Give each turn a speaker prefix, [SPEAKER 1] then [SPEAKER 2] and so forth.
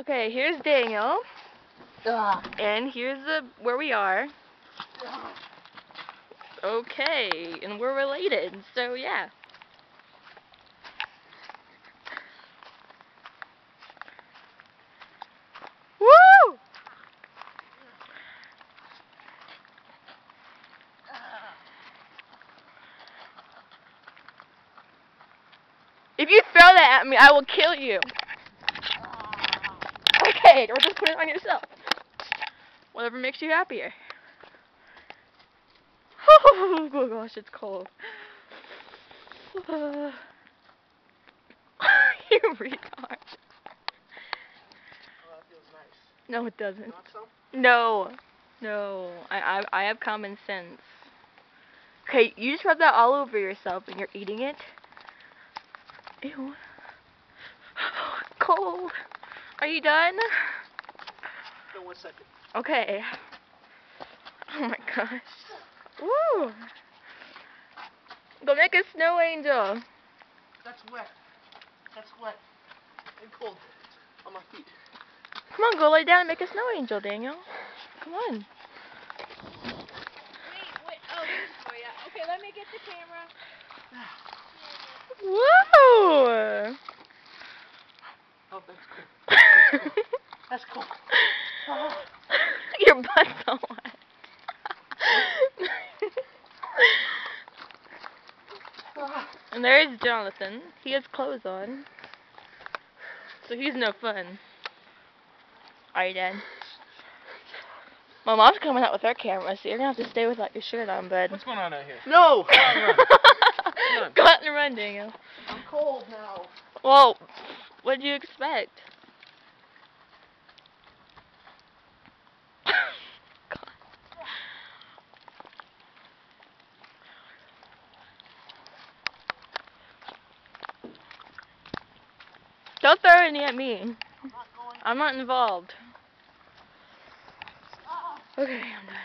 [SPEAKER 1] Okay, here's Daniel.
[SPEAKER 2] Ugh.
[SPEAKER 1] And here's where we are. Okay, and we're related, so yeah. Woo! If you throw that at me, I will kill you. Okay, or just put it on yourself. Whatever makes you happier. Oh gosh, it's cold. You retard.
[SPEAKER 2] Oh, that feels nice.
[SPEAKER 1] No, it doesn't.
[SPEAKER 2] You want some?
[SPEAKER 1] No. No. I have common sense. Okay, you just rub that all over yourself and you're eating it. Ew. Cold. Are you done?
[SPEAKER 2] No, 1 second.
[SPEAKER 1] Okay. Oh my gosh. Woo! Go make a snow angel.
[SPEAKER 2] That's wet. That's wet. And cold. On my feet.
[SPEAKER 1] Come on, go lay down and make a snow angel, Daniel. Come on.
[SPEAKER 3] Wait. Oh, this is for ya. Okay, let me get the camera.
[SPEAKER 1] Whoa!
[SPEAKER 2] Oh, that's cool. That's cool. Oh.
[SPEAKER 1] Your butt's so wet. And there's Jonathan. He has clothes on. So he's no fun. Are you done? My mom's coming out with her camera, so you're gonna have to stay without your shirt on, bud.
[SPEAKER 2] What's going on out here? No!
[SPEAKER 1] Go out and run, Daniel.
[SPEAKER 2] I'm cold now.
[SPEAKER 1] Well, what did you expect? God. Don't throw any at me.
[SPEAKER 2] I'm not going.
[SPEAKER 1] I'm not involved. Okay, I'm done.